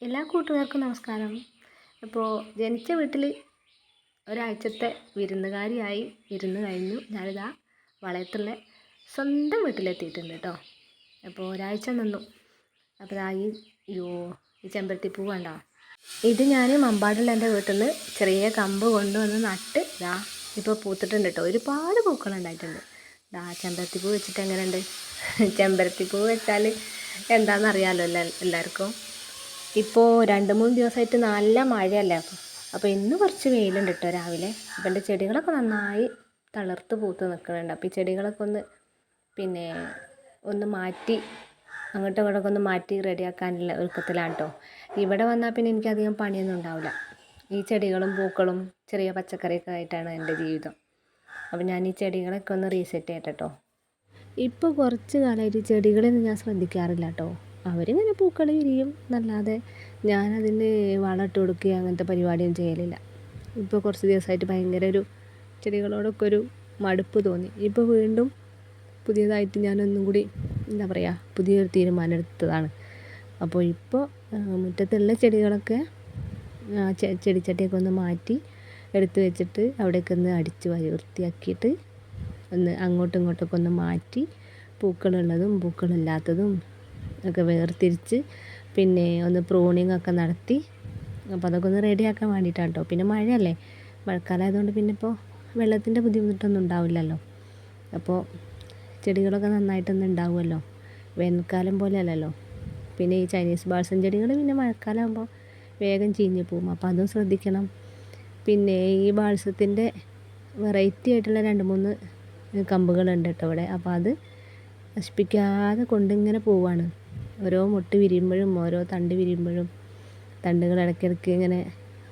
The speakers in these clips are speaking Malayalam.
എല്ലാ കൂട്ടുകാർക്കും നമസ്കാരം. അപ്പോൾ ജനിച്ച വീട്ടിൽ ഒരാഴ്ചത്തെ വിരുന്നുകാരിയായി വിരുന്ന് കഴിഞ്ഞു. ഞാനിതാ വളയത്തുള്ള സ്വന്തം വീട്ടിലെത്തിയിട്ടുണ്ട് കേട്ടോ. അപ്പോൾ ഒരാഴ്ച നിന്നു. അപ്പോൾ ഈ ചെമ്പരത്തിപ്പൂ കണ്ടോ, ഇത് ഞാൻ മമ്പാടുള്ള എൻ്റെ വീട്ടിൽ നിന്ന് ചെറിയ കമ്പ് കൊണ്ടുവന്ന് നട്ട് ഇപ്പോൾ പൂത്തിട്ടുണ്ട് കേട്ടോ. ഒരുപാട് പൂക്കളുണ്ടായിട്ടുണ്ട്. ചെമ്പരത്തിപ്പൂ വെച്ചിട്ട് എങ്ങനെയുണ്ട്? ചെമ്പരത്തിപ്പൂ വെച്ചാൽ എന്താണെന്നറിയാമല്ലോ എല്ലാവർക്കും. ഇപ്പോൾ 2-3 ദിവസമായിട്ട് നല്ല മഴയല്ലേ. അപ്പോൾ ഇന്ന് കുറച്ച് വെയിലുണ്ട് കേട്ടോ രാവിലെ. അപ്പോൾ എൻ്റെ ചെടികളൊക്കെ നന്നായി തളിർത്ത് പൂത്ത് നിൽക്കുന്നുണ്ട്. അപ്പോൾ ഈ ചെടികളൊക്കെ ഒന്ന് മാറ്റി അങ്ങോട്ടും ഇങ്ങോട്ടൊക്കെ ഒന്ന് മാറ്റി റെഡിയാക്കാനുള്ള ഒരുക്കത്തിലാണ് കേട്ടോ. ഇവിടെ വന്നാൽ പിന്നെ എനിക്കധികം പണിയൊന്നും ഉണ്ടാവില്ല. ഈ ചെടികളും പൂക്കളും ചെറിയ പച്ചക്കറിയൊക്കെ ആയിട്ടാണ് എൻ്റെ ജീവിതം. അപ്പോൾ ഞാൻ ഈ ചെടികളൊക്കെ ഒന്ന് റീസെറ്റ് ചെയ്യട്ടെ കേട്ടോ. ഇപ്പോൾ കുറച്ച് കാലമായിട്ട് ചെടികളൊന്നും ഞാൻ ശ്രദ്ധിക്കാറില്ല കേട്ടോ. അവരിങ്ങനെ പൂക്കൾ വിരിയും എന്നല്ലാതെ ഞാനതിന് വളമിട്ട് കൊടുക്കുക അങ്ങനത്തെ പരിപാടിയൊന്നും ചെയ്യലില്ല. ഇപ്പോൾ കുറച്ച് ദിവസമായിട്ട് ഭയങ്കര ചെടികളോടൊക്കെ ഒരു മടുപ്പ് തോന്നി. ഇപ്പോൾ വീണ്ടും പുതിയതായിട്ട് ഞാനൊന്നും കൂടി പുതിയൊരു തീരുമാനം എടുത്തതാണ്. അപ്പോൾ ഇപ്പോൾ മുറ്റത്തുള്ള ചെടികളൊക്കെ ചെടിച്ചട്ടിയൊക്കെ ഒന്ന് മാറ്റി എടുത്ത് വെച്ചിട്ട് അവിടേക്ക് ഒന്ന് അടിച്ച് വാരി വൃത്തിയാക്കിയിട്ട് ഒന്ന് അങ്ങോട്ടും ഇങ്ങോട്ടൊക്കെ ഒന്ന് മാറ്റി പൂക്കളുള്ളതും പൂക്കളില്ലാത്തതും ഒക്കെ വേർതിരിച്ച് ഒന്ന് പ്രൂണിങ് ഒക്കെ നടത്തി. അപ്പോൾ അതൊക്കെ ഒന്ന് റെഡിയാക്കാൻ വേണ്ടിയിട്ടാണ് കേട്ടോ. പിന്നെ മഴയല്ലേ, മഴക്കാലമായതുകൊണ്ട് പിന്നെ ഇപ്പോൾ വെള്ളത്തിൻ്റെ ബുദ്ധിമുട്ടൊന്നും ഉണ്ടാവില്ലല്ലോ. അപ്പോൾ ചെടികളൊക്കെ നന്നായിട്ടൊന്നും ഉണ്ടാവുമല്ലോ, വേനൽക്കാലം പോലെ അല്ലല്ലോ. പിന്നെ ഈ ചൈനീസ് ബാൾസം ചെടികൾ പിന്നെ മഴക്കാലം ആകുമ്പോൾ വേഗം ചീഞ്ഞ് പോകും. അപ്പോൾ അതും ശ്രദ്ധിക്കണം. പിന്നെ ഈ ബാൾസത്തിൻ്റെ വെറൈറ്റി ആയിട്ടുള്ള 2-3 കമ്പുകളുണ്ട് കേട്ടോ ഇവിടെ. അപ്പോൾ അത് നശിപ്പിക്കാതെ കൊണ്ടിങ്ങനെ പോവാണ്. ഓരോ മുട്ട് വിരിയുമ്പോഴും ഓരോ തണ്ട് വിരിയുമ്പോഴും തണ്ടുകൾ ഇടയ്ക്കിടയ്ക്ക് ഇങ്ങനെ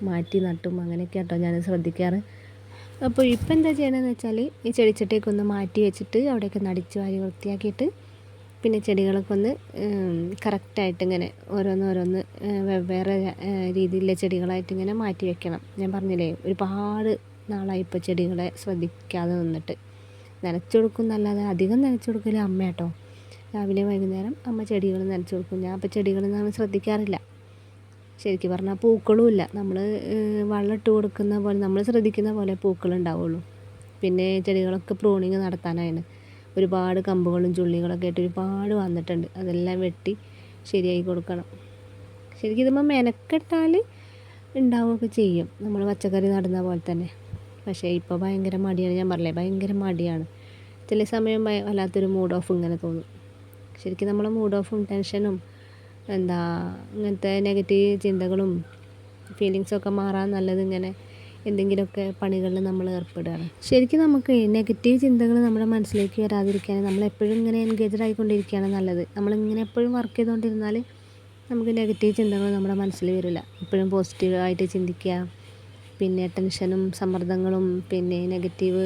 മാറ്റി നട്ടും അങ്ങനെയൊക്കെ കേട്ടോ ഞാൻ ശ്രദ്ധിക്കാറ്. അപ്പോൾ ഇപ്പം എന്താ ചെയ്യണമെന്ന് വെച്ചാൽ ഈ ചെടിച്ചട്ടിയൊക്കെ ഒന്ന് മാറ്റി വെച്ചിട്ട് അവിടെയൊക്കെ നടിച്ച് വാരി വൃത്തിയാക്കിയിട്ട് പിന്നെ ചെടികളൊക്കെ ഒന്ന് കറക്റ്റായിട്ട് ഇങ്ങനെ ഓരോന്ന് വെവ്വേറെ രീതിയിലുള്ള ചെടികളായിട്ട് ഇങ്ങനെ മാറ്റി വെക്കണം. ഞാൻ പറഞ്ഞില്ലേ, ഒരുപാട് നാളായി ഇപ്പോൾ ചെടികളെ ശ്രദ്ധിക്കാതെ നിന്നിട്ട്. നനച്ചു കൊടുക്കും എന്നല്ലാതെ അധികം നനച്ചു കൊടുക്കൽ അമ്മ കേട്ടോ. രാവിലെ വൈകുന്നേരം അമ്മ ചെടികൾ നനച്ചു കൊടുക്കും. ഞാൻ അപ്പോൾ ചെടികളൊന്നും ശ്രദ്ധിക്കാറില്ല. ശരിക്കും പറഞ്ഞാൽ പൂക്കളും ഇല്ല. നമ്മൾ വെള്ളമിട്ട് കൊടുക്കുന്ന പോലെ നമ്മൾ ശ്രദ്ധിക്കുന്ന പോലെ പൂക്കളുണ്ടാവുള്ളൂ. പിന്നെ ചെടികളൊക്കെ പ്രൂണിങ് നടത്താനാണ്. ഒരുപാട് കമ്പുകളും ചുള്ളികളൊക്കെ ആയിട്ട് ഒരുപാട് വന്നിട്ടുണ്ട്. അതെല്ലാം വെട്ടി ശരിയായി കൊടുക്കണം. ശരിക്കും ഇതുമ്പോൾ മെനക്കെട്ടാൽ ഉണ്ടാവുകയൊക്കെ ചെയ്യും, നമ്മൾ പച്ചക്കറി നടുന്ന പോലെ തന്നെ. പക്ഷേ ഇപ്പോൾ ഭയങ്കര മടിയാണ്. ഞാൻ പറഞ്ഞില്ലേ, ഭയങ്കര മടിയാണ്. ചില സമയം വല്ലാത്തൊരു മൂഡ് ഓഫ് ഇങ്ങനെ തോന്നും. ശരിക്കും നമ്മളെ മൂഡ് ഓഫും ടെൻഷനും ഇങ്ങനത്തെ നെഗറ്റീവ് ചിന്തകളും ഫീലിങ്സൊക്കെ മാറാൻ നല്ലത് ഇങ്ങനെ എന്തെങ്കിലുമൊക്കെ പണികളിൽ നമ്മൾ ഏർപ്പെടുകയാണ്. ശരിക്കും നമുക്ക് നെഗറ്റീവ് ചിന്തകൾ നമ്മുടെ മനസ്സിലേക്ക് വരാതിരിക്കാൻ നമ്മളെപ്പോഴും ഇങ്ങനെ എൻഗേജഡ് ആയിക്കൊണ്ടിരിക്കുകയാണ് നല്ലത്. നമ്മളിങ്ങനെ എപ്പോഴും വർക്ക് ചെയ്തുകൊണ്ടിരുന്നാൽ നമുക്ക് നെഗറ്റീവ് ചിന്തകൾ നമ്മുടെ മനസ്സിൽ വരില്ല. എപ്പോഴും പോസിറ്റീവായിട്ട് ചിന്തിക്കുക. പിന്നെ ടെൻഷനും സമ്മർദ്ദങ്ങളും പിന്നെ നെഗറ്റീവ്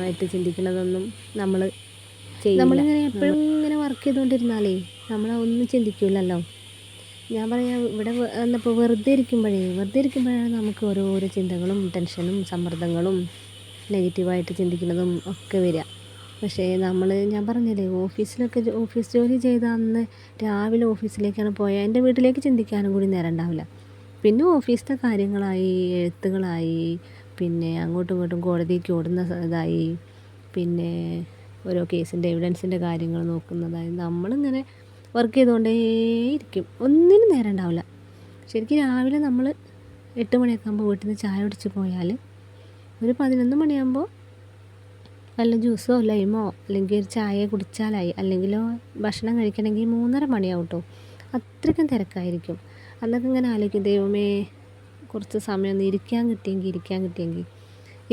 ആയിട്ട് ചിന്തിക്കുന്നതൊന്നും നമ്മളിങ്ങനെ എപ്പോഴും ഇങ്ങനെ വർക്ക് ചെയ്തുകൊണ്ടിരുന്നാലേ നമ്മളൊന്നും ചിന്തിക്കില്ലല്ലോ. ഞാൻ പറയാം, ഇവിടെ വന്നപ്പോൾ വെറുതെ ഇരിക്കുമ്പോഴാണ് നമുക്ക് ഓരോരോ ചിന്തകളും ടെൻഷനും സമ്മർദ്ദങ്ങളും നെഗറ്റീവായിട്ട് ചിന്തിക്കുന്നതും ഒക്കെ വരിക. പക്ഷേ ഞാൻ പറഞ്ഞില്ലേ, ഓഫീസ് ജോലി ചെയ്ത അന്ന് രാവിലെ ഓഫീസിലേക്കാണ് പോയത്. എൻ്റെ വീട്ടിലേക്ക് ചിന്തിക്കാനും കൂടി നേരം ഉണ്ടാവില്ല. പിന്നെ ഓഫീസിലെ കാര്യങ്ങളായി, എഴുത്തുകളായി, പിന്നെ അങ്ങോട്ടും ഇങ്ങോട്ടും കോടതിക്ക് ഓടുന്ന ഇതായി, പിന്നെ ഓരോ കേസിൻ്റെ എവിഡൻസിൻ്റെ കാര്യങ്ങൾ നോക്കുന്നതായി. നമ്മളിങ്ങനെ വർക്ക് ചെയ്തുകൊണ്ടേയിരിക്കും, ഒന്നിനും നേരം ഉണ്ടാവില്ല. ശരിക്കും രാവിലെ നമ്മൾ 8 മണിയൊക്കെ ആകുമ്പോൾ വീട്ടിൽ നിന്ന് ചായ കുടിച്ച് പോയാൽ ഒരു 11 മണിയാകുമ്പോൾ വല്ല ജ്യൂസോ ലൈമോ അല്ലെങ്കിൽ ഒരു ചായ കുടിച്ചാലായി. അല്ലെങ്കിലോ ഭക്ഷണം കഴിക്കണമെങ്കിൽ 3:30 മണിയാവും കേട്ടോ. അത്രയ്ക്കും തിരക്കായിരിക്കും. അന്നൊക്കെ ഇങ്ങനെ ആലോചിക്കും, ദൈവമേ കുറച്ച് സമയം ഒന്ന് ഇരിക്കാൻ കിട്ടിയെങ്കിൽ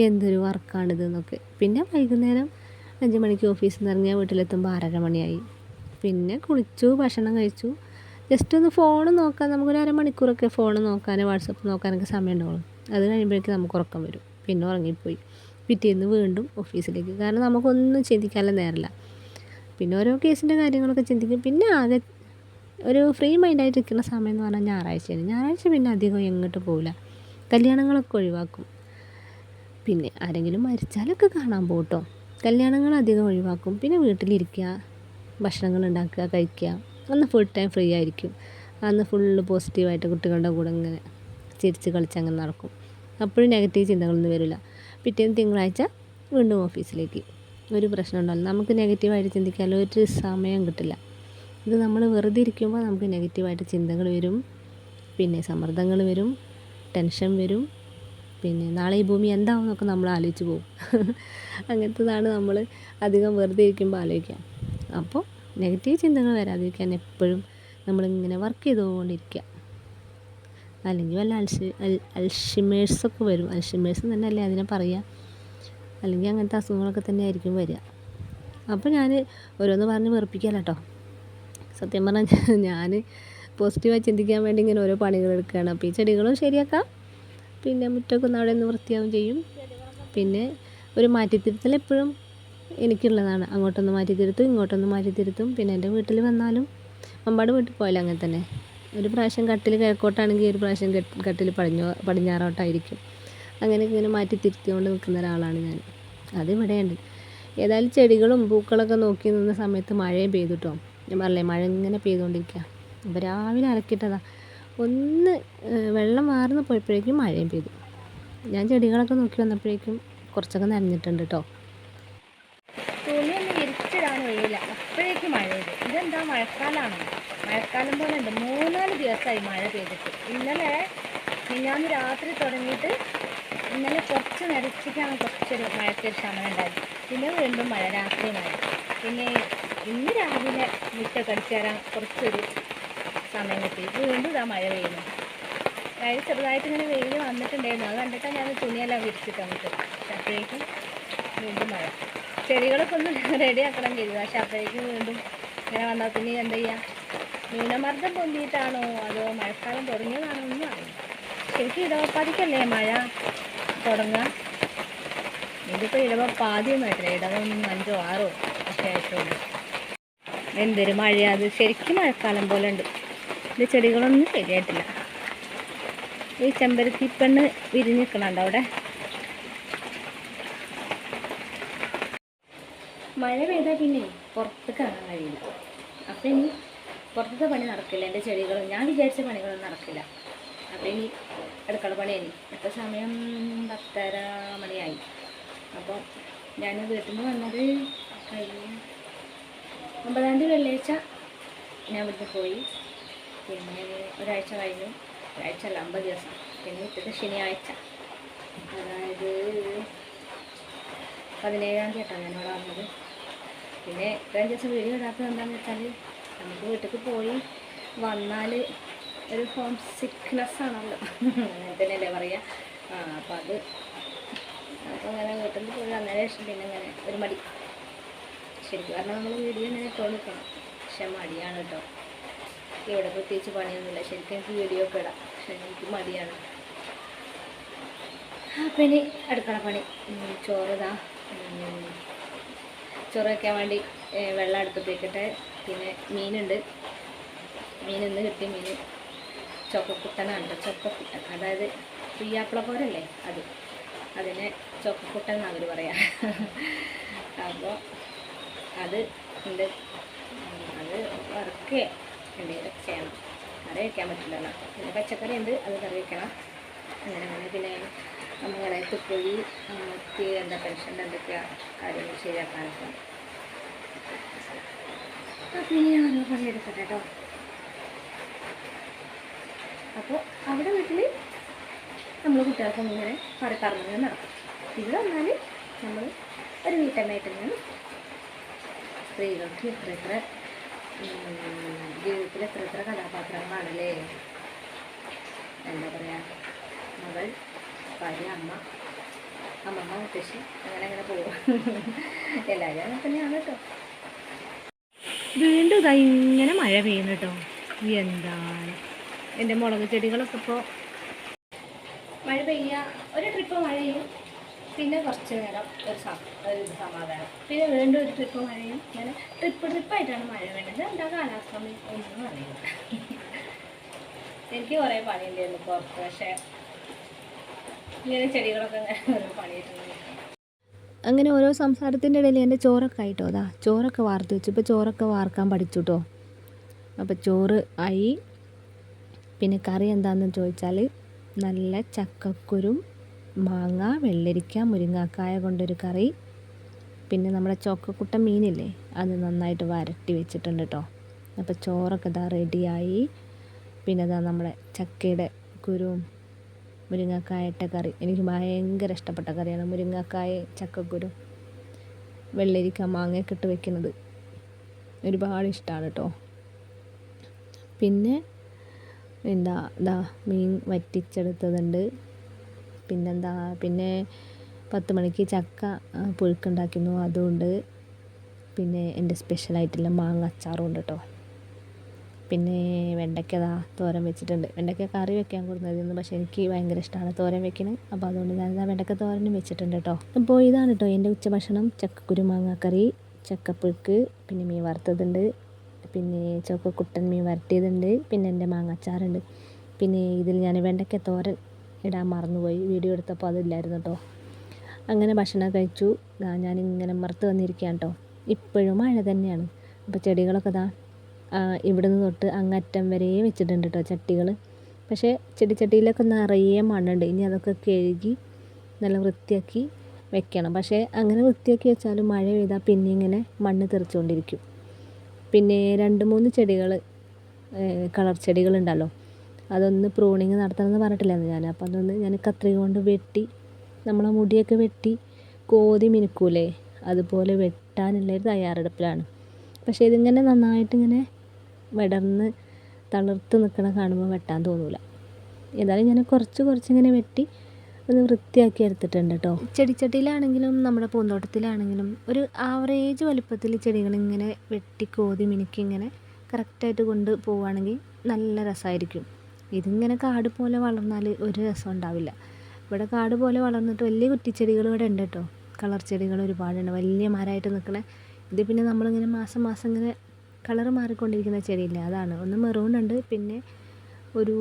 എന്തൊരു വർക്കാണിത് എന്നൊക്കെ. പിന്നെ വൈകുന്നേരം 5 മണിക്ക് ഓഫീസിൽ നിന്ന് ഇറങ്ങിയാൽ വീട്ടിലെത്തുമ്പോൾ 6:30 മണിയായി. പിന്നെ കുളിച്ചു, ഭക്ഷണം കഴിച്ചു, ജസ്റ്റ് ഒന്ന് ഫോൺ നോക്കാൻ നമുക്കൊരു അരമണിക്കൂറൊക്കെ ഫോൺ നോക്കാൻ, വാട്സപ്പ് നോക്കാനൊക്കെ സമയം ഉണ്ടാവുള്ളൂ. അത് കഴിയുമ്പോഴേക്കും നമുക്ക് ഉറക്കം വരും. പിന്നെ ഉറങ്ങിപ്പോയി. പിറ്റേന്ന് വീണ്ടും ഓഫീസിലേക്ക്. കാരണം നമുക്കൊന്നും ചിന്തിക്കാനുള്ള നേരമില്ല. പിന്നെ ഓരോ കേസിൻ്റെ കാര്യങ്ങളൊക്കെ ചിന്തിക്കും. പിന്നെ ആകെ ഒരു ഫ്രീ മൈൻഡായിട്ടിരിക്കുന്ന സമയം എന്ന് പറഞ്ഞാൽ ഞായറാഴ്ച പിന്നെ അധികം എങ്ങോട്ട് പോവില്ല. കല്യാണങ്ങളൊക്കെ ഒഴിവാക്കും. പിന്നെ ആരെങ്കിലും മരിച്ചാലൊക്കെ കാണാൻ പോകും കേട്ടോ. കല്യാണങ്ങൾ അധികം ഒഴിവാക്കും. പിന്നെ വീട്ടിലിരിക്കുക, ഭക്ഷണങ്ങൾ ഉണ്ടാക്കുക, കഴിക്കുക, ഒന്ന് ഫുൾ ടൈം ഫ്രീ ആയിരിക്കും. അന്ന് ഫുള്ള് പോസിറ്റീവായിട്ട് കുട്ടികളുടെ കൂടെ ഇങ്ങനെ ചിരിച്ച് കളിച്ച് അങ്ങനെ നടക്കും. അപ്പോഴും നെഗറ്റീവ് ചിന്തകളൊന്നും വരില്ല. പിറ്റേന്ന് തിങ്കളാഴ്ച വീണ്ടും ഓഫീസിലേക്ക്. ഒരു പ്രശ്നം ഉണ്ടാവില്ല. നമുക്ക് നെഗറ്റീവായിട്ട് ചിന്തിക്കാൻ ഒരു സമയം കിട്ടില്ല. ഇത് നമ്മൾ വെറുതെ ഇരിക്കുമ്പോൾ നമുക്ക് നെഗറ്റീവായിട്ട് ചിന്തകൾ വരും, പിന്നെ സമ്മർദ്ദങ്ങൾ വരും, ടെൻഷൻ വരും, പിന്നെ നാളെ ഈ ഭൂമി എന്താവും എന്നൊക്കെ നമ്മൾ ആലോചിച്ച് പോകും. അങ്ങനത്തതാണ് നമ്മൾ അധികം വെറുതെ ഇരിക്കുമ്പോൾ ആലോചിക്കുക. അപ്പോൾ നെഗറ്റീവ് ചിന്തകൾ വരാതിരിക്കാൻ എപ്പോഴും നമ്മളിങ്ങനെ വർക്ക് ചെയ്തുകൊണ്ടിരിക്കുക. അല്ലെങ്കിൽ വല്ല അൽഷിമേഴ്സൊക്കെ വരും. അൽഷിമേഴ്സ് തന്നെയല്ലേ അതിനെ പറയുക. അല്ലെങ്കിൽ അങ്ങനത്തെ അസുഖങ്ങളൊക്കെ തന്നെ ആയിരിക്കും വരിക. അപ്പോൾ ഞാൻ ഓരോന്ന് പറഞ്ഞ് വെറുപ്പിക്കാമല്ലോ കേട്ടോ. സത്യം പറഞ്ഞാൽ ഞാൻ പോസിറ്റീവായി ചിന്തിക്കാൻ വേണ്ടി ഇങ്ങനെ ഓരോ പണികൾ എടുക്കുകയാണ്. അപ്പോൾ ഈ ചെടികളും ശരിയാക്കാം, പിന്നെ മുറ്റമൊക്കെ ഒന്ന് അവിടെ നിന്ന് വൃത്തിയാവും ചെയ്യും. പിന്നെ ഒരു മാറ്റിത്തിരുത്തൽ എപ്പോഴും എനിക്കുള്ളതാണ്. അങ്ങോട്ടൊന്ന് മാറ്റിത്തിരുത്തും, ഇങ്ങോട്ടൊന്ന് മാറ്റിത്തിരുത്തും. പിന്നെ എൻ്റെ വീട്ടിൽ വന്നാലും അമ്പാട് വീട്ടിൽ പോയാലും അങ്ങനെ തന്നെ. ഒരു പ്രാവശ്യം കട്ടിൽ കിഴക്കോട്ടാണെങ്കിൽ ഒരു പ്രാവശ്യം കട്ടിൽ പടിഞ്ഞാറോട്ടായിരിക്കും. അങ്ങനെ ഇങ്ങനെ മാറ്റി തിരുത്തിക്കൊണ്ട് നിൽക്കുന്ന ഒരാളാണ് ഞാൻ. അതിവിടെയുണ്ട്. ഏതായാലും ചെടികളും പൂക്കളൊക്കെ നോക്കി നിന്ന സമയത്ത് മഴയും പെയ്തു കേട്ടോ. ഞാൻ പറഞ്ഞില്ലേ മഴ ഇങ്ങനെ പെയ്തുകൊണ്ടിരിക്കുക. അപ്പോൾ രാവിലെ അലക്കിയിട്ടതാ, ഒന്ന് വെള്ളം വാർന്ന് പോയപ്പോഴേക്കും മഴയും പെയ്തു. ഞാൻ ചെടികളൊക്കെ നോക്കി വന്നപ്പോഴേക്കും കുറച്ചൊക്കെ നനഞ്ഞിട്ടുണ്ട് കേട്ടോ. തുണിയൊന്നും വിരിച്ചിടാൻ കഴിയില്ല, അപ്പോഴേക്കും മഴ പെയ്തു. ഇതെന്താ മഴക്കാലമാണോ? മഴക്കാലം പോലെ ഉണ്ട്. 3-4 ദിവസമായി മഴ പെയ്തിട്ട്. ഇന്നലെ മിനിഞ്ഞാന്ന് രാത്രി തുടങ്ങിയിട്ട് ഇന്നലെ കുറച്ച് നരച്ചിട്ടാണ് കുറച്ചൊരു മഴയ്ക്കൊരു ശമനം ഉണ്ടായത്. പിന്നെ വീണ്ടും മഴ, രാത്രി മഴ. പിന്നെ ഇന്ന് രാവിലെ മുറ്റൊക്കെ അടിച്ചു തരാൻ കുറച്ചൊരു സമയം കിട്ടി. വീണ്ടും ഇതാ മഴ പെയ്യുന്നു. അതായത് ചെറുതായിട്ട് ഇങ്ങനെ വെയിൽ വന്നിട്ടുണ്ടായിരുന്നു. അത് കണ്ടിട്ടാണ് ഞാൻ തുണിയെല്ലാം വിരിച്ചിട്ട് വന്നിട്ട്. പക്ഷെ അപ്പോഴേക്കും വീണ്ടും മഴ. ചെടികളൊക്കെ ഒന്ന് റെഡിയാക്കണം ചെയ്തു. പക്ഷെ അപ്പോഴേക്കും വീണ്ടും ഇങ്ങനെ വന്നാൽ പിന്നെ എന്താ ചെയ്യുക? ന്യൂനമർദ്ദം പൊന്തിയിട്ടാണോ അതോ മഴക്കാലം തുടങ്ങിയതാണോ ഒന്നും അറിയില്ല. ശരിക്കും ഇടവപ്പാതിക്കല്ലേ മഴ തുടങ്ങുക. ഇതിപ്പോൾ ഇടവപ്പാതിയൊന്നും ആയിട്ടില്ല. ഇടവം 5-6 ഒക്കെ ആയിട്ടുള്ളൂ. എന്തൊരു മഴയാണ് അത്! ശരിക്കും മഴക്കാലം പോലെ ഉണ്ട്. ഇത് ചെടികളൊന്നും ശരിയായിട്ടില്ല. ഈ ചെമ്പരത്തി പെണ്ണ് വിരിഞ്ഞ് നിൽക്കണുണ്ട് അവിടെ. മഴ പെയ്താൽ പിന്നെ പുറത്ത് കാണാൻ കഴിയില്ല. അപ്പം ഇനി പുറത്തത്തെ പണി നടക്കില്ല. എൻ്റെ ചെടികളും ഞാൻ വിചാരിച്ച പണികളൊന്നും നടക്കില്ല. അപ്പം ഇനി അടുക്കള പണി ഇനി ഇപ്പോൾ സമയം 10:30 മണിയായി. അപ്പോൾ ഞാൻ വീട്ടിൽ നിന്ന് വന്നത് കഴിഞ്ഞ 9-ാം തീയതി വെള്ളിയാഴ്ച ഞാൻ ഇവിടുന്ന് പോയി. പിന്നെ ഒരാഴ്ച കഴിഞ്ഞു. ഒരാഴ്ച അല്ല, 50 ദിവസം. പിന്നെ ഇപ്പോഴത്തെ ശനിയാഴ്ച, അതായത് 17-ാം തീയതി ആയിട്ടാണ് ഞാനിവിടെ വന്നത്. പിന്നെ ഇത്രയും ദിവസം വീഡിയോ ഇടാത്തത് എന്താണെന്ന് വെച്ചാൽ നമുക്ക് വീട്ടിൽ പോയി വന്നാൽ ഒരു ഹോം സിക്നെസ് ആണല്ലോ, അങ്ങനെ തന്നെയല്ലേ പറയുക. അപ്പോൾ അങ്ങനെ വീട്ടിൽ പോയി വന്നതിന് ശേഷം പിന്നെ ഇങ്ങനെ ഒരു മടി. ശരിക്കും കാരണം നമ്മൾ വീഡിയോ ഇങ്ങനെ തോന്നിക്കണം, പക്ഷെ മടിയാണ് കേട്ടോ. ഇവിടെ പ്രത്യേകിച്ച് പണിയൊന്നുമില്ല. ശരിക്കും എനിക്ക് വീഡിയോ ഒക്കെ ഇടാം, പക്ഷെ എനിക്ക് മടിയാണ്. അപ്പം ഇനി അടുക്കള പണി. ചോറ് വയ്ക്കാൻ വേണ്ടി വെള്ളം അടുപ്പത്തേക്കിട്ട്. പിന്നെ മീനുണ്ട്. മീൻ ഇന്ന് കിട്ടിയ മീൻ ചൊക്കക്കുട്ടനാണ് കേട്ടോ. ചൊക്കക്കുട്ടൻ, അതായത് പുയ്യാപ്പിളക്കോരല്ലേ അതിനെ ചൊക്കക്കുട്ടൻ എന്നാണ് അവർ പറയാം. അപ്പോൾ അത് ഉണ്ട്. അത് വറുക്കുക എന്തെങ്കിലുമൊക്കെ ചെയ്യണം. കറി വയ്ക്കാൻ പറ്റില്ലല്ലോ. പിന്നെ പച്ചക്കറി ഉണ്ട്, അത് കറി വയ്ക്കണം. അങ്ങനെ പിന്നെ നമ്മളിങ്ങനെ തുപ്പൊഴി എന്താ പെൻഷൻ്റെ എന്തൊക്കെയാ കാര്യങ്ങൾ ശരിയാക്കാനൊക്കെ. അപ്പം ഇനി ഞാൻ ഓരോ പണിയെടുക്കട്ടെ കേട്ടോ. അപ്പോൾ അവിടെ വീട്ടിൽ നമ്മൾ കുട്ടികൾക്കൊന്നും ഇങ്ങനെ പറഞ്ഞിങ്ങനെ നടക്കും. ഇവിടെ വന്നാൽ നമ്മൾ ഒരു വീട്ടമ്മയായിട്ട് തന്നെയാണ്. സ്ത്രീകൾക്ക് എത്ര ജീവിതത്തിൽ എത്ര കഥാപാത്രങ്ങളാണല്ലേ. എന്താ പറയുക, മകൾ, ഭാര്യ, അമ്മമ്മ, മുത്തശ്ശി, അങ്ങനെ പോകും. എല്ലാവരും അങ്ങനെ തന്നെയാണ് കേട്ടോ. വീണ്ടും ഇതായി ഇങ്ങനെ മഴ പെയ്യുന്നു കേട്ടോ. എന്താണ് എൻ്റെ മുളക് ചെടികളൊക്കെ ഇപ്പോൾ മഴ പെയ്യുക, ഒരു ട്രിപ്പ് മഴ പെയ്യും, പിന്നെ കുറച്ച് നേരം ഒരു സമാധാനം, പിന്നെ വീണ്ടും ഒരു ട്രിപ്പ് മഴയും. അങ്ങനെ ട്രിപ്പായിട്ടാണ് മഴ വേണ്ടത്. എന്താ കാലാവസ്ഥ ഒന്നും അറിയില്ല. എനിക്ക് കുറേ പണിയുണ്ടായിരുന്നു പുറത്ത്, പക്ഷേ ഇങ്ങനെ ചെടികളൊക്കെ ഓരോ പണിയിട്ടുണ്ട്. അങ്ങനെ ഓരോ സംസാരത്തിൻ്റെ ഇടയിൽ എൻ്റെ ചോറൊക്കെ ആയിട്ടോ. ചോറൊക്കെ വാർത്ത് വെച്ചു. ഇപ്പോൾ ചോറൊക്കെ വാർക്കാൻ പഠിച്ചു കേട്ടോ. അപ്പോൾ ചോറ് ആയി. പിന്നെ കറി എന്താണെന്ന് ചോദിച്ചാൽ നല്ല ചക്കക്കുരും മാങ്ങ വെള്ളരിക്ക മുരിങ്ങാക്കായ കൊണ്ടൊരു കറി. പിന്നെ നമ്മുടെ ചോക്കക്കുട്ടൻ മീനില്ലേ അത് നന്നായിട്ട് വരട്ടി വെച്ചിട്ടുണ്ട് കേട്ടോ. അപ്പോൾ ചോറൊക്കെ ഇതാ റെഡിയായി. പിന്നെ ഇതാ നമ്മുടെ ചക്കയുടെ കുരുവും മുരിങ്ങക്കായ ഇട്ട കറി. എനിക്ക് ഭയങ്കര ഇഷ്ടപ്പെട്ട കറിയാണ് മുരിങ്ങക്കായ ചക്കക്കുരു വെള്ളരിക്ക മാങ്ങയൊക്കെ ഇട്ട് വെക്കുന്നത്. ഒരുപാട് ഇഷ്ടമാണ് കേട്ടോ. പിന്നെ ഇതാ മീൻ വറ്റിച്ചെടുത്തതുണ്ട്. പിന്നെന്താ, പിന്നെ 10 മണിക്ക് ചക്ക പുഴുക്കുണ്ടാക്കുന്നു, അതുകൊണ്ട്. പിന്നെ എൻ്റെ സ്പെഷ്യലായിട്ടുള്ള മാങ്ങ അച്ചാറും ഉണ്ട് കേട്ടോ. പിന്നെ വെണ്ടയ്ക്ക തോരൻ വെച്ചിട്ടുണ്ട്. വെണ്ടയ്ക്ക കറി വെക്കാൻ കൊടുക്കുന്നതായിരുന്നു, പക്ഷേ എനിക്ക് ഭയങ്കര ഇഷ്ടമാണ് തോരൻ വെക്കുന്നത്. അപ്പോൾ അതുകൊണ്ട് ഞാനിതാ വെണ്ടയ്ക്ക തോരനും വെച്ചിട്ടുണ്ട് കേട്ടോ. അപ്പോൾ ഇതാണ് കേട്ടോ എൻ്റെ ഉച്ചഭക്ഷണം. ചക്കക്കുരു മാങ്ങാക്കറി, ചക്കപ്പുഴുക്ക്, പിന്നെ മീൻ വറുത്തതുണ്ട്, പിന്നെ ചോക്കക്കുട്ടൻ മീൻ വരട്ടിയതുണ്ട്, പിന്നെ എൻ്റെ മാങ്ങ അച്ചാറുണ്ട്. പിന്നെ ഇതിൽ ഞാൻ വെണ്ടയ്ക്ക തോരൻ ഇടാൻ മറന്നുപോയി, വീഡിയോ എടുത്തപ്പോൾ അതില്ലായിരുന്നു കേട്ടോ. അങ്ങനെ ഭക്ഷണം കഴിച്ചു. ഞാനിങ്ങനെ മറുത്ത് വന്നിരിക്കുകയാണ് കേട്ടോ. ഇപ്പോഴും മഴ തന്നെയാണ്. അപ്പോൾ ചെടികളൊക്കെ ഇവിടെ നിന്ന് തൊട്ട് അങ്ങറ്റം വരെ വെച്ചിട്ടുണ്ട് കേട്ടോ ചട്ടികൾ. പക്ഷേ ചെടിച്ചട്ടിയിലൊക്കെ നിറയെ മണ്ണുണ്ട്. ഇനി അതൊക്കെ കഴുകി നല്ല വൃത്തിയാക്കി വെക്കണം. പക്ഷേ അങ്ങനെ വൃത്തിയാക്കി വെച്ചാലും മഴ പെയ്താൽ പിന്നെ ഇങ്ങനെ മണ്ണ് തെറിച്ചുകൊണ്ടിരിക്കും. പിന്നെ 2-3 ചെടികൾ, കളർ ചെടികളുണ്ടല്ലോ, അതൊന്ന് പ്രൂണിങ് നടത്തണമെന്ന് പറഞ്ഞിട്ടില്ലായിരുന്നു ഞാൻ. അപ്പോൾ അതൊന്ന് ഞാൻ കത്രിക കൊണ്ട് വെട്ടി, നമ്മളെ മുടിയൊക്കെ വെട്ടി കോതി മിനുക്കൂലേ, അതുപോലെ വെട്ടാനുള്ളൊരു തയ്യാറെടുപ്പിലാണ്. പക്ഷേ ഇതിങ്ങനെ നന്നായിട്ടിങ്ങനെ വിടർന്ന് തളിർത്ത് നിൽക്കണ കാണുമ്പോൾ വെട്ടാൻ തോന്നില്ല. ഏതായാലും ഞാൻ കുറച്ചിങ്ങനെ വെട്ടി ഒന്ന് വൃത്തിയാക്കി എടുത്തിട്ടുണ്ട് കേട്ടോ. ചെടിച്ചട്ടിയിലാണെങ്കിലും നമ്മുടെ പൂന്തോട്ടത്തിലാണെങ്കിലും ഒരു ആവറേജ് വലുപ്പത്തിൽ ചെടികളിങ്ങനെ വെട്ടി കോതി മിനുക്കി ഇങ്ങനെ കറക്റ്റായിട്ട് കൊണ്ട് പോവുകയാണെങ്കിൽ നല്ല രസമായിരിക്കും. ഇതിങ്ങനെ കാട് പോലെ വളർന്നാൽ ഒരു രസം ഉണ്ടാവില്ല. ഇവിടെ കാട് പോലെ വളർന്നിട്ട് വലിയ കുറ്റിച്ചെടികൾ ഇവിടെ ഉണ്ട് കേട്ടോ. കളർ ചെടികൾ ഒരുപാടുണ്ട്, വലിയ മരമായിട്ട് നിൽക്കണേ. ഇത് പിന്നെ നമ്മളിങ്ങനെ മാസം ഇങ്ങനെ കളർ മാറിക്കൊണ്ടിരിക്കുന്ന ചെടിയില്ല, അതാണ്. ഒന്ന് മെറൂൺ ഉണ്ട്, പിന്നെ ഒരു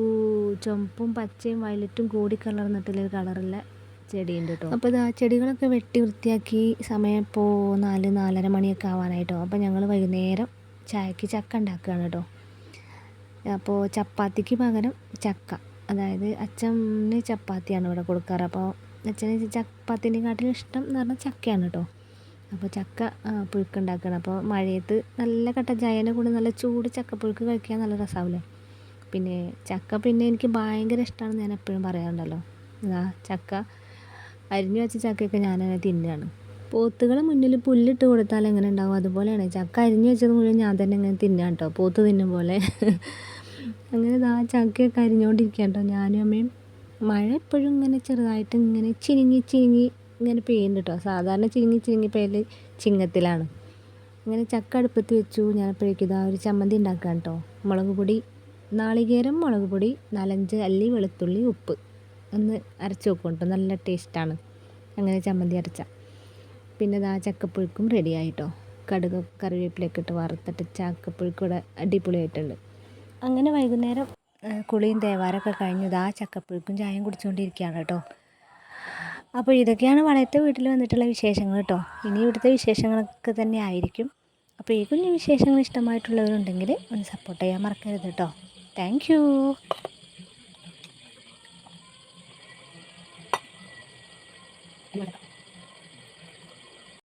ചുവപ്പും പച്ചയും വയലറ്റും കൂടി കലർന്നിട്ടുള്ളൊരു കളറുള്ള ചെടിയുണ്ട് കേട്ടോ. അപ്പോൾ ഇതാ ചെടികളൊക്കെ വെട്ടി വൃത്തിയാക്കി. സമയം ഇപ്പോൾ 4-4:30 മണിയൊക്കെ ആവാനായിട്ടോ. അപ്പോൾ ഞങ്ങൾ വൈകുന്നേരം ചായക്ക് ചക്ക ഉണ്ടാക്കുകയാണ് കേട്ടോ. അപ്പോൾ ചപ്പാത്തിക്ക് പകരം ചക്ക, അതായത് അച്ഛന് ചപ്പാത്തിയാണ് ഇവിടെ കൊടുക്കാറ്. അപ്പോൾ അച്ഛന് ചപ്പാത്തിനെക്കാട്ടിലും ഇഷ്ടം എന്ന് പറഞ്ഞാൽ ചക്കയാണ് കേട്ടോ. അപ്പോൾ ചക്ക പുഴുക്കുണ്ടാക്കുകയാണ്. അപ്പോൾ മഴയത്ത് നല്ല കട്ട ചായേൻ്റെ കൂടെ നല്ല ചൂട് ചക്കപ്പുഴുക്ക് കഴിക്കാൻ നല്ല രസമാവില്ലേ. പിന്നെ ചക്ക പിന്നെ എനിക്ക് ഭയങ്കര ഇഷ്ടമാണെന്ന് ഞാൻ എപ്പോഴും പറയാറുണ്ടല്ലോ. ചക്ക അരിഞ്ഞു വെച്ച ചക്കയൊക്കെ ഞാനങ്ങനെ തിന്നുകയാണ്. പോത്തുകൾ മുന്നിൽ പുല്ലിട്ട് കൊടുത്താൽ എങ്ങനെ ഉണ്ടാവും, അതുപോലെയാണ് ചക്ക അരിഞ്ഞു വെച്ചത് മുഴുവൻ ഞാൻ തന്നെ ഇങ്ങനെ തിന്നാൻ കേട്ടോ, പോത്ത് തിന്നും പോലെ. അങ്ങനെ ചക്കയൊക്കെ അരിഞ്ഞുകൊണ്ടിരിക്കുക കേട്ടോ ഞാനും അമ്മയും. മഴ എപ്പോഴും ഇങ്ങനെ ചെറുതായിട്ട് ഇങ്ങനെ ചിനിങ്ങി ഇങ്ങനെ പെയ്യുന്നുണ്ട് കേട്ടോ. സാധാരണ ചിനിങ്ങി പെയ്യൽ ചിങ്ങത്തിലാണ്. അങ്ങനെ ചക്ക അടുപ്പത്ത് വെച്ചു. ഞാനപ്പോഴേക്കും ഒരു ചമ്മന്തി ഉണ്ടാക്കുകയാണ് കേട്ടോ. മുളക് പൊടി, നാളികേരം, മുളക് പൊടി, 4-5 അല്ലി വെളുത്തുള്ളി, ഉപ്പ് ഒന്ന് അരച്ച് വെക്കും കേട്ടോ, നല്ല ടേസ്റ്റാണ് അങ്ങനെ ചമ്മന്തി അരച്ച. പിന്നെ ചക്കപ്പുഴുക്കും റെഡിയായിട്ടോ. കടുക് കറിവേപ്പിലൊക്കെ ഇട്ട് വറുത്തിട്ട് ചക്കപ്പുഴുക്കും ഇവിടെ അടിപൊളിയായിട്ടുണ്ട്. അങ്ങനെ വൈകുന്നേരം കുളിയും തേവാരമൊക്കെ കഴിഞ്ഞു ചക്കപ്പുഴുക്കും ചായയും കുടിച്ചുകൊണ്ടിരിക്കുകയാണ് കേട്ടോ. അപ്പോൾ ഇതൊക്കെയാണ് വളയത്തെ വീട്ടിൽ വന്നിട്ടുള്ള വിശേഷങ്ങൾ കേട്ടോ. ഇനി ഇവിടുത്തെ വിശേഷങ്ങളൊക്കെ തന്നെ ആയിരിക്കും. അപ്പോൾ ഈ കുഞ്ഞു വിശേഷങ്ങൾ ഇഷ്ടമായിട്ടുള്ളവരുണ്ടെങ്കിൽ ഒന്ന് സപ്പോർട്ട് ചെയ്യാൻ മറക്കരുത് കേട്ടോ. Thank you.